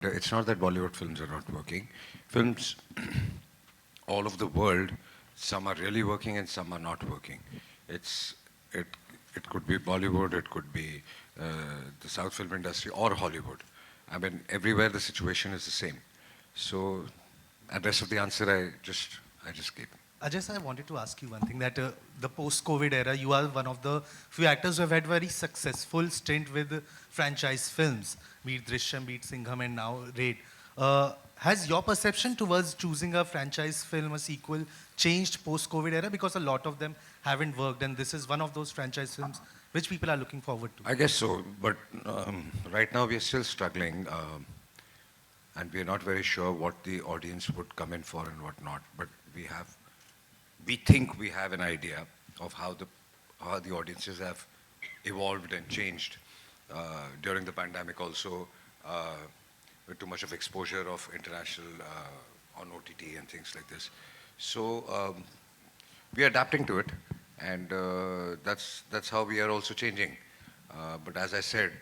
It's not that Bollywood films are not working. Films all over the world, some are really working and some are not working. It's it it could be Bollywood, it could be uh, the South film industry or Hollywood. I mean, everywhere the situation is the same. So, and rest of the answer I just gave. Ajay, sir, I wanted to ask you one thing that the post-COVID era, you are one of the few actors who have had very successful stint with franchise films, be it Drishyam, be it Singham, and now Raid. Has your perception towards choosing a franchise film, a sequel, changed post-COVID era? Because a lot of them haven't worked, and this is one of those franchise films which people are looking forward to. I guess so, but right now we are still struggling, and we are not very sure what the audience would come in for and what not. But we think we have an idea of how the audiences have evolved and changed during the pandemic. Also, with too much of exposure of international on OTT and things like this. So we are adapting to it, and that's how we are also changing. But as I said,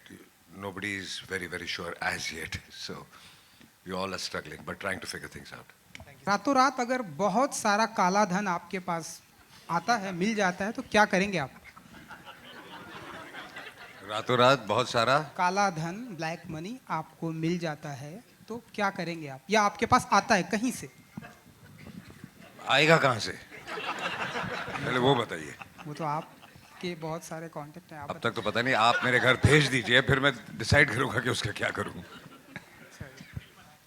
nobody is very sure as yet. So we all are struggling, but trying to figure things out. रातों रात अगर बहुत सारा काला धन आपके पास आता है, मिल जाता है, तो क्या करेंगे आप? रातों रात बहुत सारा काला धन, ब्लैक मनी आपको मिल जाता है, तो क्या करेंगे आप? या आपके पास आता है कहीं से? आएगा कहाँ से? पहले वो बताइए। वो तो आपके बहुत सारे कांटेक्ट हैं, आप अब तक तो पता नहीं, आप मेरे घर भेज दीजिए, फिर मैं डिसाइड करूंगा कि उसका क्या करूं।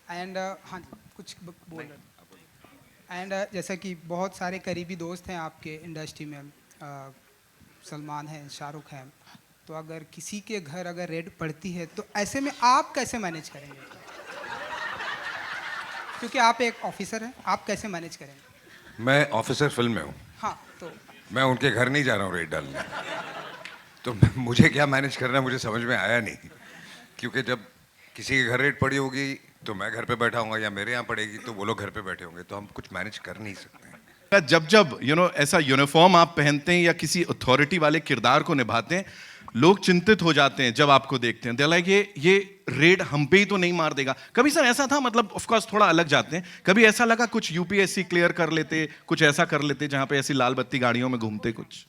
एंड हाँ जी, कुछ बोल रहे एंड जैसा कि बहुत सारे करीबी दोस्त हैं आपके इंडस्ट्री में, सलमान हैं, शाहरुख हैं, तो अगर किसी के घर अगर रेड पड़ती है तो ऐसे में आप कैसे मैनेज करेंगे? क्योंकि आप एक ऑफिसर हैं, आप कैसे मैनेज करेंगे? मैं ऑफिसर फिल्म में हूँ। हाँ, तो मैं उनके घर नहीं जा रहा हूँ रेड डालने। तो मुझे क्या मैनेज करना है मुझे समझ में आया नहीं, क्योंकि जब किसी के घर रेड पड़ी होगी तो मैं घर पे बैठा हूँगा, या मेरे यहाँ पड़ेगी तो वो लोग घर पे बैठे होंगे, तो हम कुछ मैनेज कर नहीं सकते हैं। जब जब ऐसा यूनिफॉर्म आप पहनते हैं या किसी अथॉरिटी वाले किरदार को निभाते हैं, लोग चिंतित हो जाते हैं जब आपको देखते हैं। लाइक ये रेड हम पे ही तो नहीं मार देगा। कभी सर ऐसा था, मतलब ऑफ कोर्स थोड़ा अलग जाते हैं, कभी ऐसा लगा कुछ यूपीएससी क्लियर कर लेते, कुछ ऐसा कर लेते जहां पे ऐसी लाल बत्ती गाड़ियों में घूमते कुछ?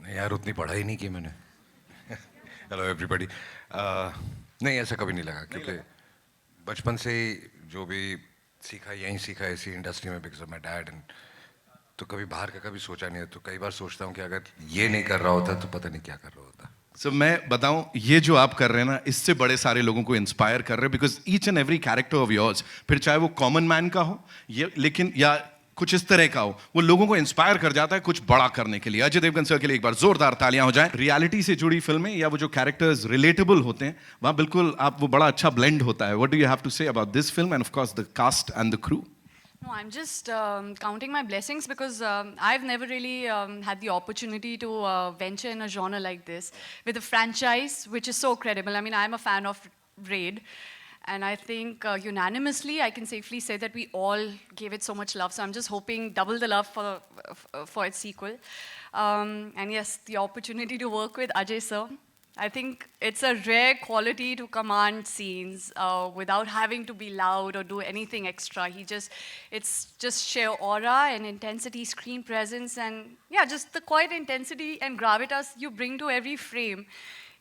नहीं यार, उतनी पढ़ाई नहीं की मैंने। Hello everybody. नहीं, ऐसा कभी नहीं लगा, क्योंकि बचपन से ही जो भी सीखा यहीं सीखा इसी इंडस्ट्री में, because of my dad. And तो कभी बाहर का कभी सोचा नहीं है। तो कई बार सोचता हूँ कि अगर ये नहीं कर रहा होता तो पता नहीं क्या कर रहा होता। सो मैं बताऊं, ये जो आप कर रहे हैं ना, इससे बड़े सारे लोगों को इंस्पायर कर रहे हैं, because each and every character of yours, फिर चाहे वो कॉमन मैन का हो ये, लेकिन या कुछ इस तरह का हो, वो लोगों को इंस्पायर कर जाता है कुछ बड़ा करने के लिए। अजय देवगन सर के लिए एक बार जोरदार तालियां हो जाएं। रियलिटी से जुड़ी फिल्में या वो जो कैरेक्टर्स रिलेटेबल होते हैं, वहां बिल्कुल आप वो बड़ा अच्छा ब्लेंड होता है। What do you have to say about this film and of course the cast and the crew? No, I'm just counting my blessings because I've never really had the opportunity to venture in a genre like this with a franchise which is so credible. I mean, I'm a fan of Raid, and I think unanimously I can safely say that we all gave it so much love. So I'm just hoping double the love for its sequel. And yes, the opportunity to work with Ajay sir. I think it's a rare quality to command scenes without having to be loud or do anything extra. It's just sheer aura and intensity, screen presence, and yeah, just the quiet intensity and gravitas you bring to every frame.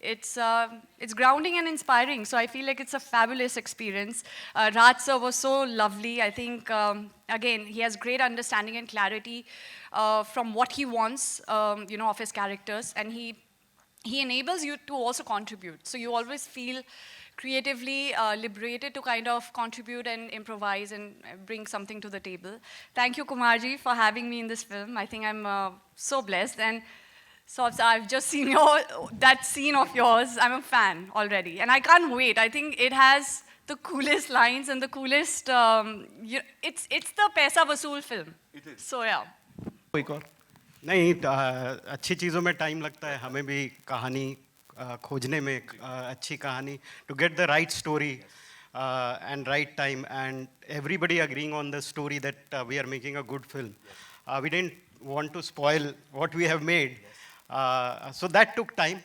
It's grounding and inspiring. So I feel like it's a fabulous experience. Raj sir was so lovely. I think again he has great understanding and clarity from what he wants, of his characters, and he enables you to also contribute. So you always feel creatively liberated to kind of contribute and improvise and bring something to the table. Thank you, Kumarji, for having me in this film. I think I'm so blessed. And so I've just seen that scene of yours. I'm a fan already. And I can't wait. I think it has the coolest lines and the coolest, it's the Paisa Vasool film. It is. So yeah. एक और नहीं, अच्छी चीज़ों में time लगता है, हमें भी कहानी खोजने में, अच्छी कहानी, to get the right story and right time and everybody agreeing on the story that we are making a good film. We didn't want to spoil what we have made, So that took time,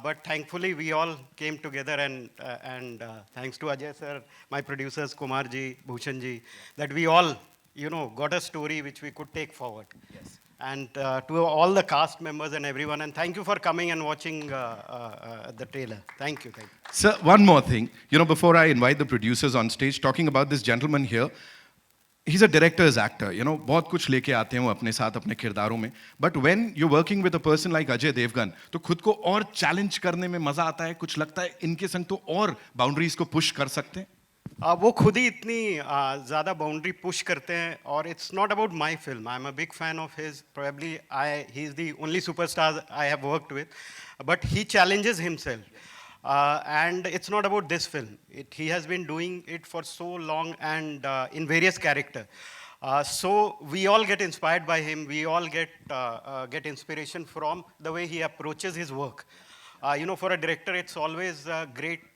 but thankfully we all came together, and thanks to Ajay sir, my producers Kumar ji, Bhushan ji, that we all, got a story which we could take forward. Yes. And to all the cast members and everyone, and thank you for coming and watching the trailer. Thank you. Sir, one more thing. Before I invite the producers on stage, talking about this gentleman here, he's a director's actor. बहुत कुछ लेके आते हैं वो अपने साथ अपने किरदारों में. But when you're working with a person like Ajay Devgan, तो खुद को और चैलेंज करने में मजा आता है. कुछ लगता है इनके संग तो और बाउंड्रीज को पुश कर सकते हैं. वो खुद ही इतनी ज़्यादा बाउंड्री पुश करते हैं, और it's not about my film. I am a big fan of his. Probably he is the only superstar I have worked with, but he challenges himself. And it's not about this film. He has been doing it for so long, and in various characters. So we all get inspired by him. We all get inspiration from the way he approaches his work. For a director, it's always great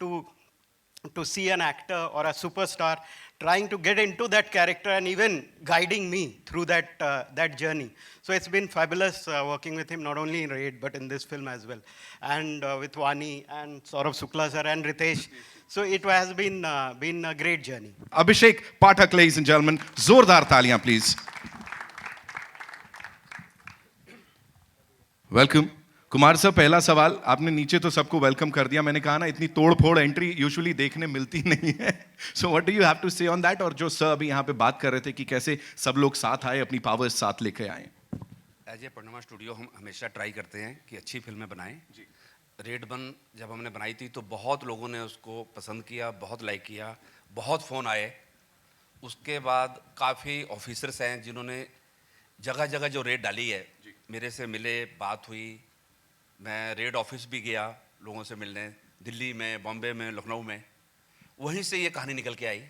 to see an actor or a superstar trying to get into that character and even guiding me through that journey. So it's been fabulous working with him, not only in Raid, but in this film as well. And with Vani and Saurabh Shukla sir and Ritesh. So it has been a great journey. Abhishek Pathak, ladies and gentlemen. Zordar taaliyan, please. Welcome. Kumar sir, पहला सवाल. आपने नीचे तो सबको welcome कर दिया. मैंने कहा ना, इतनी तोड़ फोड़ एंट्री यूजुअली देखने मिलती नहीं है. So what do you have to say on that? और जो सर अभी यहाँ पे बात कर रहे थे कि कैसे सब लोग साथ आए, अपनी पावर्स साथ लेके आए. एज ए पन्नमा स्टूडियो हम हमेशा ट्राई करते हैं कि अच्छी फिल्में बनाएं. रेड 1 जब हमने बनाई थी तो बहुत लोगों ने उसको पसंद किया, बहुत लाइक किया, बहुत फ़ोन आए. उसके बाद काफ़ी ऑफिसर्स हैं जिन्होंने जगह जगह जो रेड डाली है, मेरे से मिले, बात हुई. मैं रेड ऑफिस भी गया लोगों से मिलने, दिल्ली में, बॉम्बे में, लखनऊ में. वहीं से ये कहानी निकल के आई,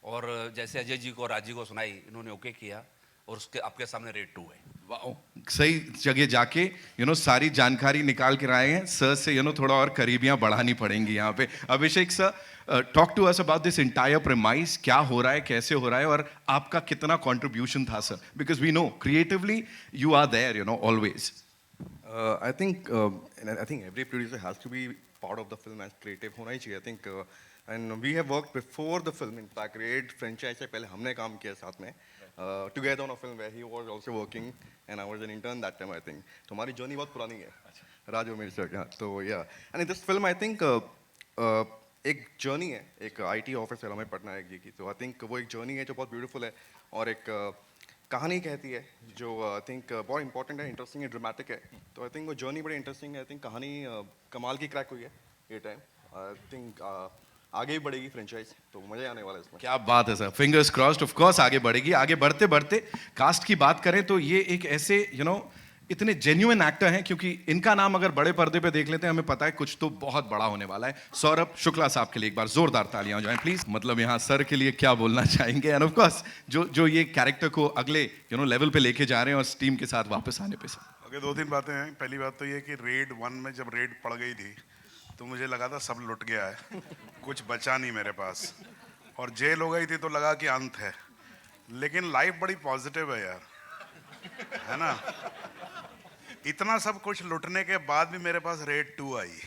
और जैसे अजय जी को, राज जी को सुनाई, इन्होंने ओके किया, और उसके आपके सामने रेड 2 है. वाओ, सही जगह जाके सारी जानकारी निकाल के आए हैं. सर से थोड़ा और करीबियां बढ़ानी पड़ेंगी यहाँ पे. Abhishek sir, talk to us about this entire premise. क्या हो रहा है, कैसे हो रहा है, और आपका कितना कंट्रीब्यूशन था sir? Because we know creatively you are there, always. I think every producer has to be part of the film as creative होना ही चाहिए. I think and we have worked before the film. In fact, Raid franchise से पहले हमने काम किया साथ में together on a film where he was also working and I was an intern that time. I think तो हमारी journey बहुत पुरानी है. राज और मेरी सर. तो yeah. And in this film I think एक journey है, एक IT ऑफिसर अमित पटनायक जी की. तो I think वो एक journey है जो बहुत beautiful है, और एक कहानी कहती है जो आई थिंक बहुत इंपॉर्टेंट है, इंटरेस्टिंग है, ड्रामेटिक है. तो आई थिंक वो जर्नी बड़ी इंटरेस्टिंग है. आई थिंक कहानी कमाल की क्रैक हुई है ये टाइम. आई थिंक आगे भी बढ़ेगी फ्रेंचाइज, तो मजा आने वाला है इसमें. क्या बात है sir, fingers crossed. Of course आगे बढ़ेगी. आगे बढ़ते बढ़ते कास्ट की बात करें तो ये एक ऐसे इतने जेन्युइन एक्टर हैं, क्योंकि इनका नाम अगर बड़े पर्दे पे देख लेते हैं हमें पता है कुछ तो बहुत बड़ा होने वाला है. सौरभ शुक्ला साहब के लिए एक बार जोरदार तालियां हो जाएं प्लीज. मतलब यहाँ सर के लिए क्या बोलना चाहेंगे, एंड ऑफ कोर्स जो ये कैरेक्टर को अगले लेवल पे लेके जा रहे हैं, और टीम के साथ वापस आने पे. सर ओके, 2-3 बातें हैं. पहली बात तो ये कि रेड 1 में जब रेड पड़ गई थी तो मुझे लगा था सब लुट गया है, कुछ बचा नहीं मेरे पास, और जेल हो गई थी तो लगा कि अंत है. लेकिन लाइफ बड़ी पॉजिटिव है यार, है ना. इतना सब कुछ लुटने के बाद भी मेरे पास रेड 2 आई.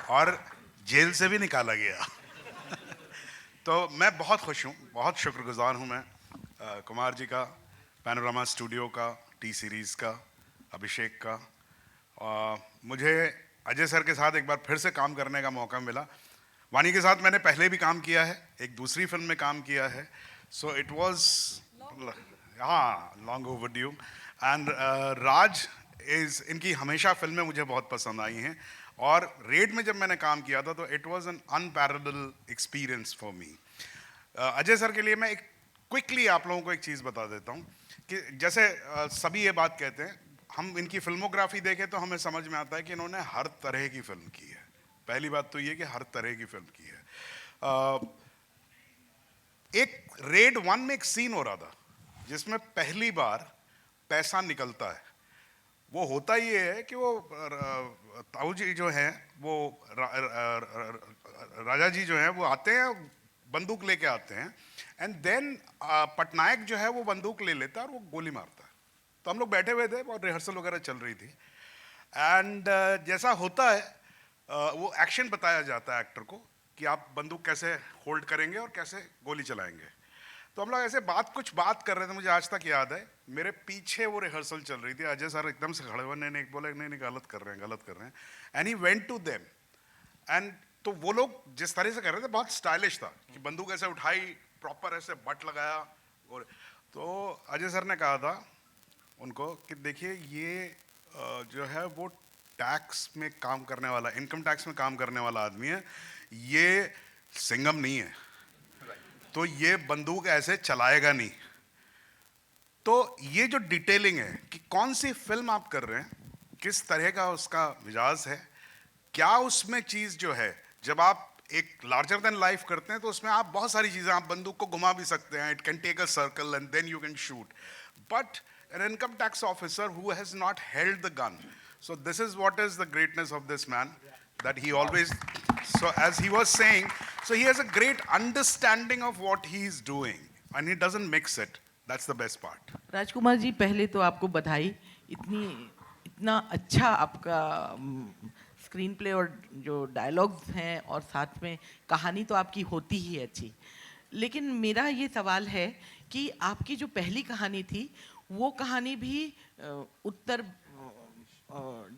और जेल से भी निकाला गया. तो मैं बहुत खुश हूँ, बहुत शुक्रगुजार हूँ मैं कुमार जी का, पैनोरामा स्टूडियो का, टी सीरीज़ का, अभिषेक का. मुझे अजय सर के साथ एक बार फिर से काम करने का मौका मिला. वानी के साथ मैंने पहले भी काम किया है, एक दूसरी फिल्म में काम किया है. So it was long overdue. And Raj इनकी हमेशा फिल्में मुझे बहुत पसंद आई हैं, और रेड में जब मैंने काम किया था तो it was an unparalleled experience for me. Ajay sir के लिए मैं एक क्विकली आप लोगों को एक चीज़ बता देता हूँ कि जैसे सभी ये बात कहते हैं, हम इनकी फिल्मोग्राफी देखें तो हमें समझ में आता है कि इन्होंने हर तरह की फिल्म की है. पहली बात तो ये कि हर तरह की फिल्म की है. एक रेड 1 में एक सीन हो रहा था जिसमें पहली बार पैसा निकलता है. वो होता ये है कि वो ताऊ जी जो हैं, वो राजा जी जो हैं, वो आते हैं, बंदूक लेके आते हैं एंड देन पटनायक जो है वो बंदूक ले लेता है और वो गोली मारता है। तो हम लोग बैठे हुए थे और रिहर्सल वगैरह चल रही थी एंड जैसा होता है वो एक्शन बताया जाता है एक्टर को कि आप बंदूक कैसे होल्ड करेंगे और कैसे गोली चलाएंगे। तो हम लोग ऐसे कुछ बात कर रहे थे, मुझे आज तक याद है, मेरे पीछे वो रिहर्सल चल रही थी, अजय सर एकदम से खड़े हुए, नहीं बोला नहीं गलत कर रहे हैं and he went to them and तो वो लोग जिस तरह से कर रहे थे बहुत स्टाइलिश था कि बंदूक ऐसे उठाई, प्रॉपर ऐसे बट लगाया। और तो अजय सर ने कहा था उनको कि देखिए ये जो है वो टैक्स में काम करने वाला, इनकम टैक्स में काम करने वाला आदमी है, ये सिंघम नहीं है, तो ये बंदूक ऐसे चलाएगा नहीं। तो ये जो डिटेलिंग है कि कौन सी फिल्म आप कर रहे हैं, किस तरह का उसका मिजाज है, क्या उसमें चीज जो है, जब आप एक लार्जर देन लाइफ करते हैं तो उसमें आप बहुत सारी चीजें, आप बंदूक को घुमा भी सकते हैं, it can take a circle and then you can shoot, but an income tax officer who has not held the gun. So this is what is the greatness of this man, that he always, so as he was saying, so he has a great understanding of what he is doing and he doesn't mix it. That's the best part. Rajkumar ji, पहले तो आपको बधाई, इतना अच्छा आपका screen play और जो dialogues हैं और साथ में कहानी तो आपकी होती ही है अच्छी। लेकिन मेरा ये सवाल है कि आपकी जो पहली कहानी थी वो कहानी भी उत्तर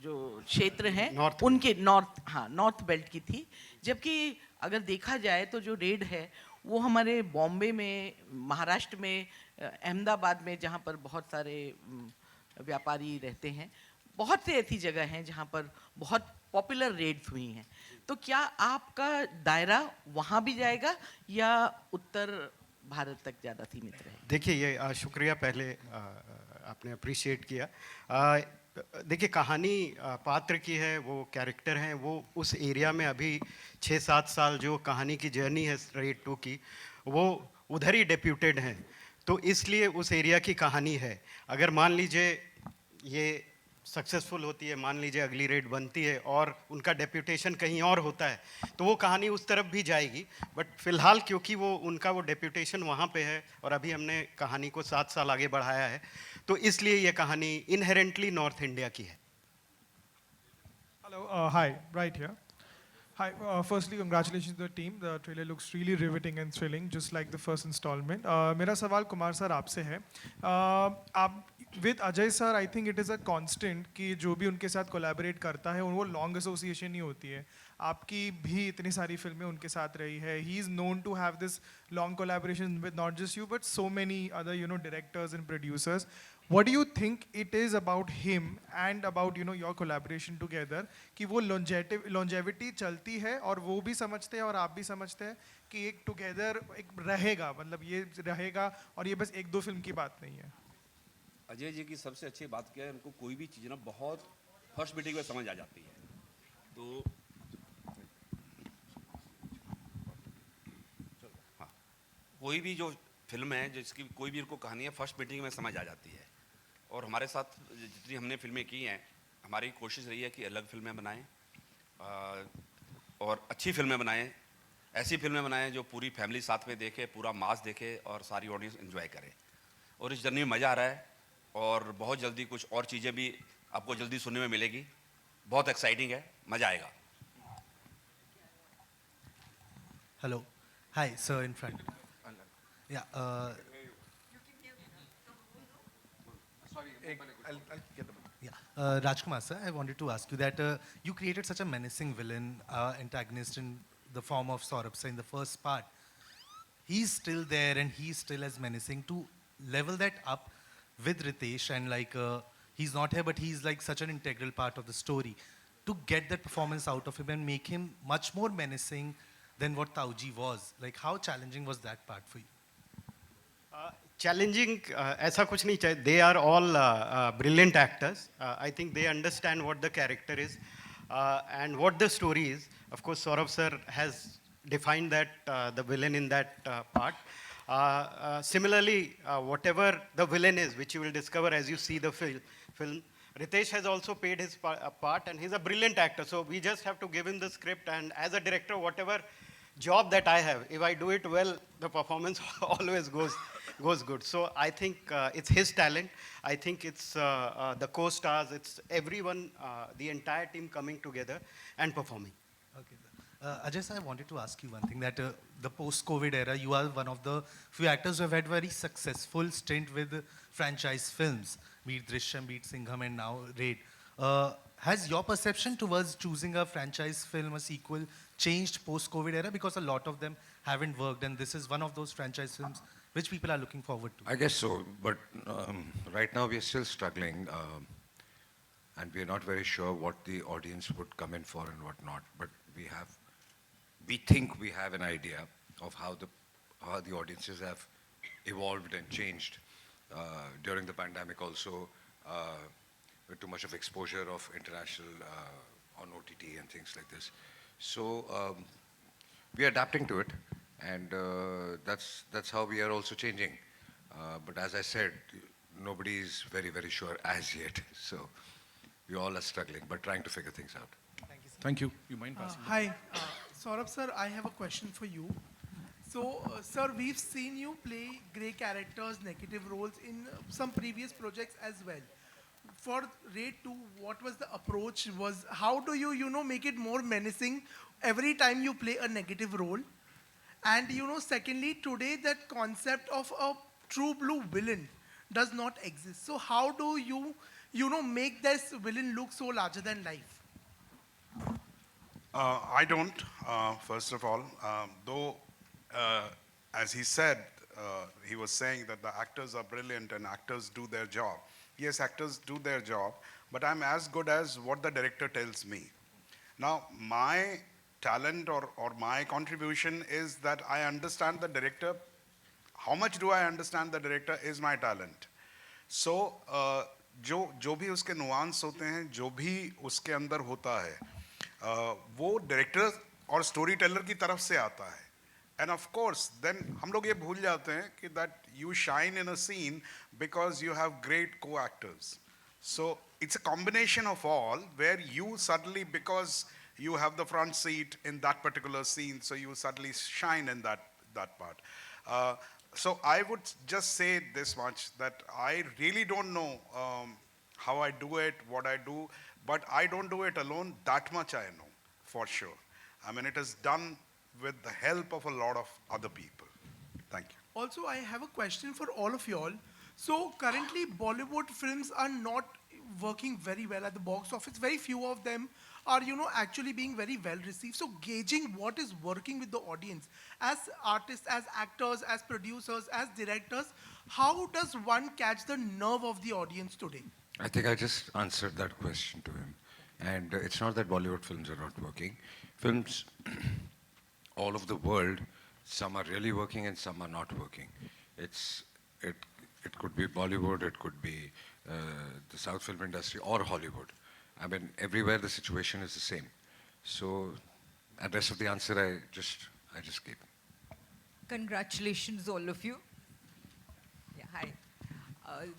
जो क्षेत्र हैं उनके नॉर्थ बेल्ट की थी, जबकि अगर देखा जाए तो जो रेड है वो हमारे बॉम्बे में, महाराष्ट्र में, अहमदाबाद में, जहाँ पर बहुत सारे व्यापारी रहते हैं, बहुत से ऐसी जगह हैं जहाँ पर बहुत पॉपुलर रेड्स हुई हैं। तो क्या आपका दायरा वहाँ भी जाएगा या उत्तर भारत तक ज़्यादा सीमित रहे? देखिए ये शुक्रिया, पहले आपने अप्रिशिएट किया। देखिए कहानी पात्र की है, वो कैरेक्टर हैं, वो उस एरिया में अभी 6-7 साल जो कहानी की जर्नी है रेड 2 की, वो उधर ही डेप्यूटेड हैं, तो इसलिए उस एरिया की कहानी है। अगर मान लीजिए ये सक्सेसफुल होती है, मान लीजिए अगली रेड बनती है और उनका डेप्यूटेशन कहीं और होता है, तो वो कहानी उस तरफ भी जाएगी। बट फिलहाल क्योंकि वो उनका वो डेप्यूटेशन वहाँ पे है और अभी हमने कहानी को 7 साल आगे बढ़ाया है, तो इसलिए ये कहानी इनहेरेंटली नॉर्थ इंडिया की है। Hello, hi, right here. Hi, firstly, congratulations to the team. The trailer looks really riveting and thrilling, just like the first installment. मेरा सवाल कुमार सर आपसे है। आप with Ajay sir, I think it is a constant कि जो भी उनके साथ कोलैबोरेट करता है वो लॉन्ग एसोसिएशन ही होती है। आपकी भी इतनी सारी फिल्में उनके साथ रही है। He is known to have this long collaboration with not just you but so many other directors and producers. What do you think it is about him and about your collaboration together कि वो longevity चलती है और वो भी समझते हैं और आप भी समझते हैं कि एक together एक रहेगा, मतलब ये रहेगा और ये बस 1-2 फिल्म की बात नहीं है? अजय जी की सबसे अच्छी बात क्या है, उनको कोई भी चीज़ ना बहुत फर्स्ट मीटिंग में समझ आ जाती है। तो हाँ, कोई भी जो फिल्म है जिसकी कोई भी उनको कहानी है फर्स्ट मीटिंग में समझ आ जाती है। और हमारे साथ जितनी हमने फिल्में की हैं, हमारी कोशिश रही है कि अलग फिल्में बनाएं और अच्छी फिल्में बनाएं, ऐसी फिल्में बनाएं जो पूरी फैमिली साथ में देखे, पूरा मास देखे और सारी ऑडियंस एंजॉय करे। और इस जर्नी में मज़ा आ रहा है और बहुत जल्दी कुछ और चीज़ें भी आपको जल्दी सुनने में मिलेगी। बहुत एक्साइटिंग है, मज़ा आएगा। Hello, hi sir, in front. या Rajkumar sir, I wanted to ask you that you created such a menacing villain, antagonist in the form of Saurabh sir in the first part. He's still there and he's still as menacing. To level that up with Ritesh and like he's not here but he's like such an integral part of the story. To get that performance out of him and make him much more menacing than what Tauji was. Like how challenging was that part for you? Challenging ऐसा कुछ नहीं चाहिए. They are all brilliant actors. I think they understand what the character is and what the story is. Of course, Saurabh sir has defined that the villain in that part. Similarly, whatever the villain is, which you will discover as you see the film, Ritesh has also played his part and he's a brilliant actor. So we just have to give him the script, and as a director, whatever job that I have. If I do it well, the performance always goes good. So I think it's his talent. I think it's the co-stars. It's everyone, the entire team coming together and performing. Okay, sir. Ajay, sir, I wanted to ask you one thing that the post-COVID era, you are one of the few actors who have had very successful stint with franchise films, be it Drishyam, be it Singham, and now Raid. Has your perception towards choosing a franchise film, a sequel, changed post-COVID era? Because a lot of them haven't worked, and this is one of those franchise films which people are looking forward to. I guess so, but right now we are still struggling, and we are not very sure what the audience would come in for and what not. But we think we have an idea of how the audiences have evolved and changed during the pandemic. Also, with too much of exposure of international on OTT and things like this. So we are adapting to it, and that's how we are also changing. But as I said, nobody is very, very sure as yet. So we all are struggling, but trying to figure things out. Thank you. You mind passing? Hi, Saurabh sir, I have a question for you. So, sir, we've seen you play grey characters, negative roles in some previous projects as well. For Raid 2, what was the approach? How do you make it more menacing every time you play a negative role? And secondly, today that concept of a true blue villain does not exist. So how do you make this villain look so larger than life? I don't, first of all, though, as he said, he was saying that the actors are brilliant and actors do their job. Yes, actors do their job, but I'm as good as what the director tells me. Now, my talent or my contribution is that I understand the director. How much do I understand the director is my talent. So, जो भी उसके nuance होते हैं, जो भी उसके अंदर होता है, वो director और storyteller की तरफ से आता है. And of course, then हम लोग ये भूल जाते हैं कि that you shine in a scene because you have great co-actors. So it's a combination of all where you suddenly, because you have the front seat in that particular scene, so you suddenly shine in that part. So I would just say this much, that I really don't know how I do it, what I do, but I don't do it alone. That much I know, for sure. I mean, it is done with the help of a lot of other people. Thank you. Also, I have a question for all of y'all. So currently, Bollywood films are not working very well at the box office. Very few of them are, actually being very well received. So gauging what is working with the audience, as artists, as actors, as producers, as directors, how does one catch the nerve of the audience today? I think I just answered that question to him. And it's not that Bollywood films are not working. Films all over the world, some are really working and some are not working. It could be Bollywood, it could be the South film industry or Hollywood. I mean, everywhere the situation is the same. So, and the rest of the answer I just gave. Congratulations, all of you. Yeah, hi.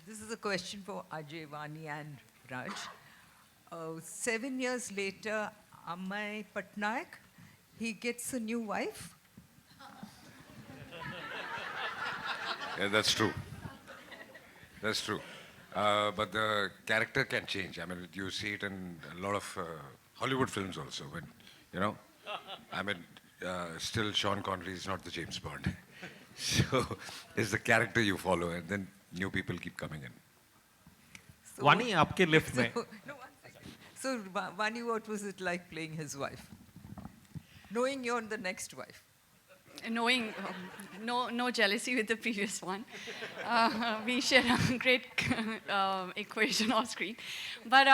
This is a question for Ajay, Vani, and Raj. 7 years later, Amay Patnaik, he gets a new wife. Yeah, that's true. That's true. But the character can change. I mean, you see it in a lot of Hollywood films also. When, I mean, still Sean Connery is not the James Bond. So it's the character you follow, and then new people keep coming in. So, Vani, आपके lift में. No, 1 second. So, Vani, what was it like playing his wife? Knowing you're the next wife. Knowing no jealousy with the previous one. We share a great equation off screen. But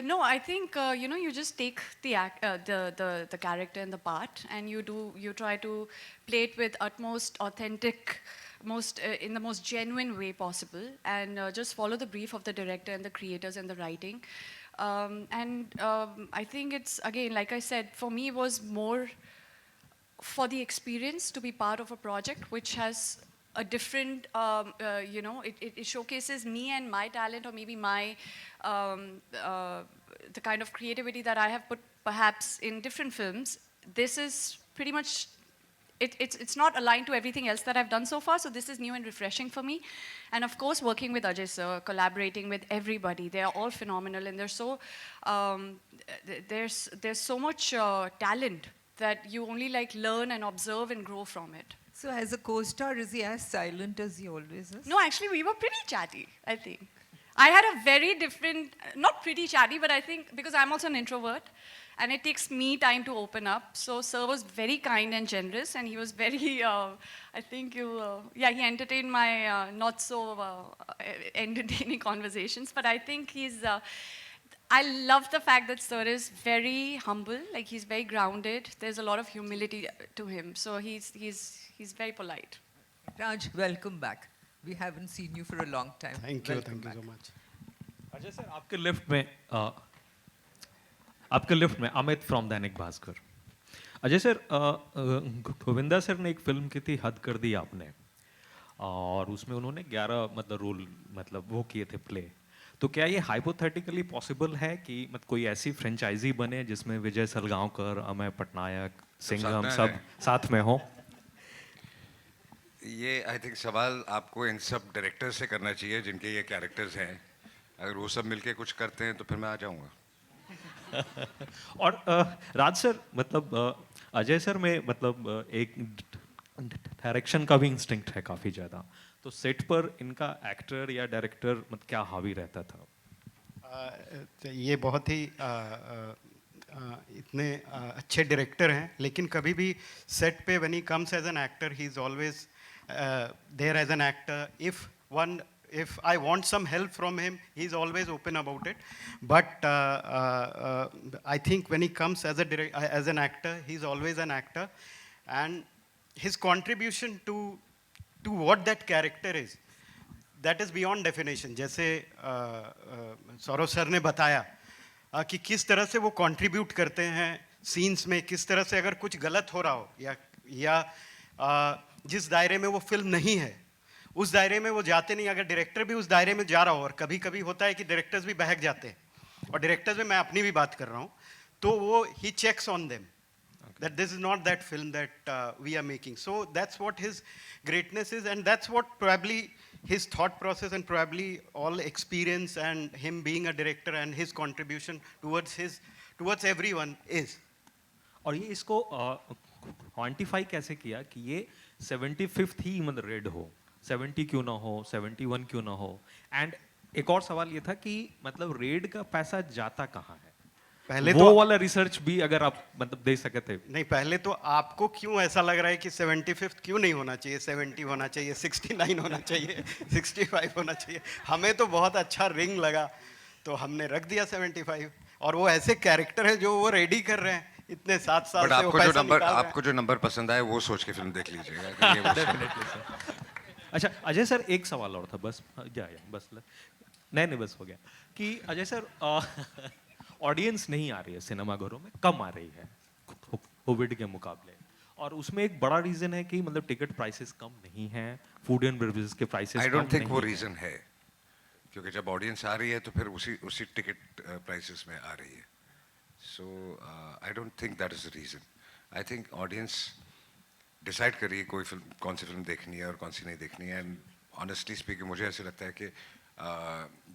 no, I think you just take the character and the part, and you try to play it with utmost authentic, in the most genuine way possible, and just follow the brief of the director and the creators and the writing. I think it's, again, like I said, for me it was more for the experience to be part of a project which has a different, it showcases me and my talent, or maybe my, the kind of creativity that I have put perhaps in different films. This is pretty much it's not aligned to everything else that I've done so far. So this is new and refreshing for me. And of course, working with Ajay sir, collaborating with everybody, they are all phenomenal, and they're so there's so much talent that you only like learn and observe and grow from it. So as a co-star, is he as silent as he always is? No, actually, we were pretty chatty, I think. I had a very different, not pretty chatty, but I think because I'm also an introvert, and it takes me time to open up. So sir was very kind and generous, and he was very, I think he entertained my not so entertaining conversations. But I think I love the fact that sir is very humble, like he's very grounded. There's a lot of humility to him, so he's very polite. Raj, welcome back. We haven't seen you for a long time. Thank you Welcome back. so much. Ajay sir, आपके lift में Amit from Dainik Bhaskar. Ajay sir, Govinda sir ने एक film की थी हद कर दी आपने, और उसमें उन्होंने 11 मतलब रोल मतलब वो किए थे प्ले। तो क्या ये हाइपोथेटिकली पॉसिबल है कि कोई ऐसी फ्रेंचाइजी बने जिसमें विजय सलगांवकर, अमय पटनायक, सिंघम सब साथ में हो? ये आई थिंक सवाल आपको इन सब डायरेक्टर से करना चाहिए जिनके ये कैरेक्टर्स हैं। अगर वो सब मिलके कुछ करते हैं तो फिर मैं आ जाऊंगा। और राज सर, मतलब अजय सर में मतलब एक डायरेक्शन का भी इंस्टिंक्ट है काफ़ी ज़्यादा, तो सेट पर इनका एक्टर या डायरेक्टर मतलब क्या हावी रहता था? ये बहुत ही इतने अच्छे डायरेक्टर हैं, लेकिन कभी भी सेट पे when he comes as an actor, he is always there as an actor. If I want some help from him, he's always open about it. But I think when he comes as an actor, he's always an actor, and his contribution to what that character is, that is beyond definition. जैसे Saurabh sir ने बताया कि किस तरह से वो contribute करते हैं scenes में, किस तरह से अगर कुछ गलत हो रहा हो या जिस दायरे में वो फिल्म नहीं है उस दायरे में वो जाते नहीं, अगर डायरेक्टर भी उस दायरे में जा रहा हो, और कभी कभी होता है कि डायरेक्टर्स भी बहक जाते हैं, और डायरेक्टर्स में मैं अपनी भी बात कर रहा हूँ, तो वो ही checks on them that this is not that film that we are making. So that's what his greatness is, and that's what probably his thought process and probably all experience and him being a director and his contribution towards everyone is. और ये इसको quantify कैसे किया कि ये 75th ही मतलब red हो, 70 क्यों ना हो, 71 क्यों ना हो? एंड एक और सवाल ये था कि मतलब रेड का पैसा जाता कहाँ है? पहले वो वाला रिसर्च भी अगर आप मतलब दे सके थे। नहीं, पहले तो आपको क्यों ऐसा लग रहा है कि 75th क्यों नहीं होना चाहिए, 70 होना चाहिए, 69 होना चाहिए, 65 होना चाहिए? हमें तो बहुत अच्छा रिंग लगा तो हमने रख दिया 75, और वो ऐसे कैरेक्टर है जो वो रेडी कर रहे हैं इतने 7 साल से। आपको जो नंबर पसंद आए वो सोच के फिल्म देख लीजिएगा। अच्छा अजय सर, एक सवाल और था बस, बस नहीं बस हो गया कि अजय सर ऑडियंस नहीं आ रही है सिनेमाघरों में, कम आ रही है कोविड के मुकाबले, और उसमें एक बड़ा रीजन है कि मतलब टिकट प्राइसेस कम नहीं हैं, फूड एंड बेवरेजेस के प्राइसेस आई डोंट थिंक वो रीजन है, क्योंकि जब ऑडियंस आ रही है तो फिर उसी टिकट प्राइसेस में आ रही है। So I don't think that is the reason. I think audience decide करिए कोई फिल्म, कौन सी फिल्म देखनी है और कौन सी नहीं देखनी है। एंड ऑनेस्टली स्पीकिंग मुझे ऐसे लगता है कि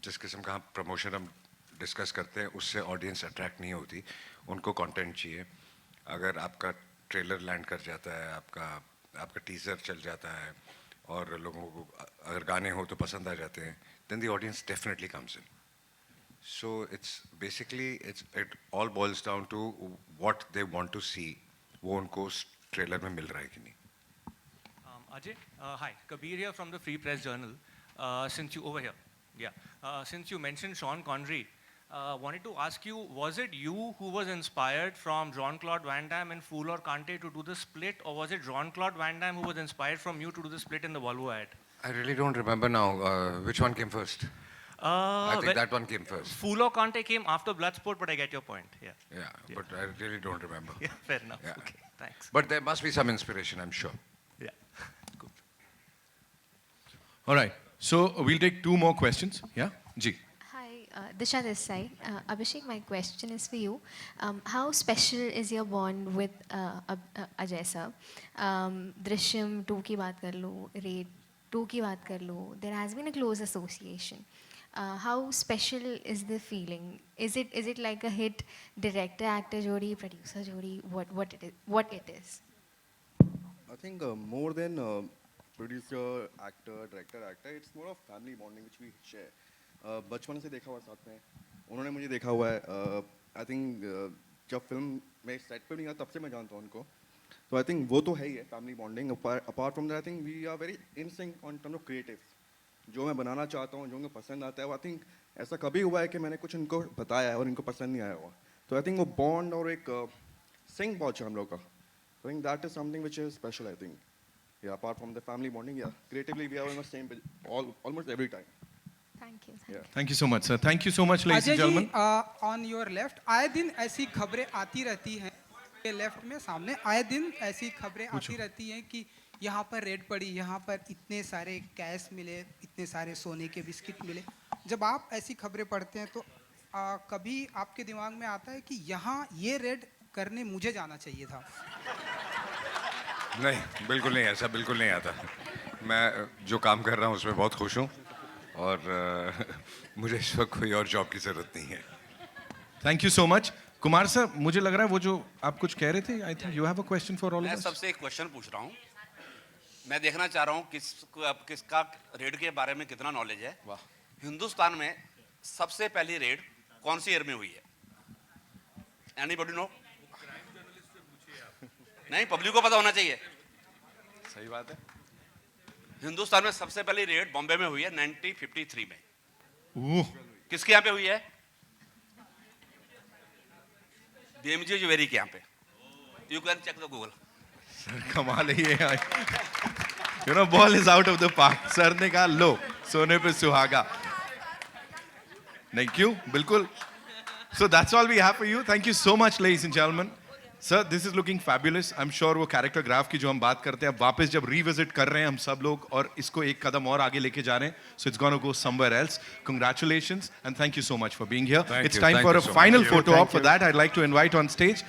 जिस किस्म का प्रमोशन हम डिस्कस करते हैं उससे ऑडियंस अट्रैक्ट नहीं होती, उनको कंटेंट चाहिए। अगर आपका ट्रेलर लैंड कर जाता है, आपका टीजर चल जाता है और लोगों को अगर गाने हो तो पसंद आ जाते हैं, then the audience definitely comes in. So it's basically it all boils down to what they want to see, वो उनको ट्रेलर में मिल रहा है कि नहीं। Ajay, hi, Kabir here from the Free Press Journal. Since you mentioned Sean Connery, wanted to ask you, was it you who was inspired from Jean-Claude Van Damme in Fool or Kante to do the split, or was it Jean-Claude Van Damme who was inspired from you to do the split in the Volvo ad? I really don't remember now. Which one came first? I think that one came first. Fool or Kante came after Bloodsport, but I get your point. Yeah, but I really don't remember. Yeah, fair enough. Yeah. Okay, thanks. But there must be some inspiration, I'm sure. Yeah, good. All right. So we'll take 2 more questions. Yeah, Ji. Hi, Disha this side. Abhishek, my question is for you. How special is your bond with Ajay sir? Drishyam 2 की बात कर लो, Raid 2 की बात कर लो. There has been a close association. How special is the feeling? Is it like a hit director actor jodi, producer jodi? What it is? I think more than producer, actor, director, it's more of family bonding which we share. बचपन से देखा हुआ साथ में, उन्होंने मुझे देखा हुआ है. आई थिंक जब फिल्म में सेट पे नहीं था तब से मैं जानता हूँ उनको. तो आई थिंक वो तो है ही है family bonding. Apart from that I think we are very in sync on terms of creative. जो मैं बनाना चाहता हूँ, जो उनको पसंद आता है, आई थिंक ऐसा कभी हुआ है कि मैंने कुछ इनको बताया है और इनको पसंद नहीं आया हुआ. तो आई थिंक वो बॉन्ड और एक सिंक बहुत है हम लोग का. I think that is something which is special. I think yeah, apart from the family bonding, yeah, creatively we are on the same page almost every time. Thank you. Thank you so much, sir. Thank you so much, ladies and gentlemen. On your left आए दिन ऐसी खबरें आती रहती हैं, ये left में सामने आए दिन ऐसी खबरें आती रहती हैं कि यहाँ पर रेड पड़ी, यहाँ पर इतने सारे कैश मिले, इतने सारे सोने के बिस्किट मिले. जब आप ऐसी खबरें पढ़ते हैं तो कभी आपके दिमाग में आता है कि यहाँ ये रेड करने मुझे जाना चाहिए था? नहीं, बिल्कुल नहीं, ऐसा बिल्कुल नहीं आता. मैं जो काम कर रहा हूँ उसमें बहुत खुश हूँ और मुझे इस वक्त कोई और जॉब की ज़रूरत नहीं है. Thank you so much. Kumar sir, मुझे लग रहा है वो जो आप कुछ कह रहे थे, I think you have a question for all मैं ऑफ अस. सबसे एक क्वेश्चन पूछ रहा हूँ. मैं देखना चाह रहा हूँ किसका रेड के बारे में कितना नॉलेज है. हिंदुस्तान में सबसे पहली रेड कौन सी ईयर में हुई है? Anybody no? नहीं, पब्लिक को पता होना चाहिए. सही बात है. हिंदुस्तान में सबसे पहली रेड बॉम्बे में हुई है 1953 में. ओह, किसके यहाँ पे हुई है? बीएमजी ज्वेलरी के यहाँ पे. You can check the Google. Sir कमाल है ये. You know ball is out of the park. Sir ने कहा लो सोने पे सुहागा. Thank you. बिल्कुल. So that's all we have for you. Thank you so much, ladies and gentlemen. Sir, this is looking fabulous. I'm sure वो character graph की जो हम बात करते हैं, अब वापस जब revisit कर रहे हैं हम सब लोग और इसको एक कदम और आगे लेके जा रहे हैं. So it's gonna go somewhere else. Congratulations and thank you so much for being here. It's time for a final photo op. For that, I'd like to invite on stage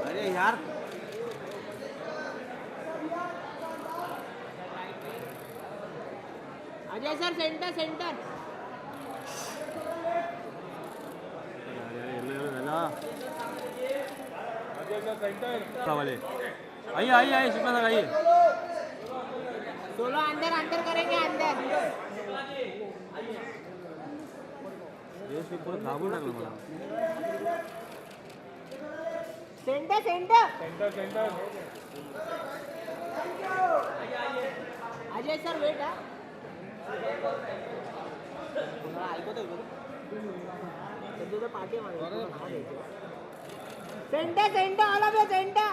अरे यार अजय सर सेंटर सेंटर वाले आइए आइए आइए Shukla sir आइए 16 अंदर अंदर करेंगे अंदर पूरा दाबून टाकलं मला centre centre centre centre Ajay sir wait हा ऐकतो पाठी centre centre all of you centre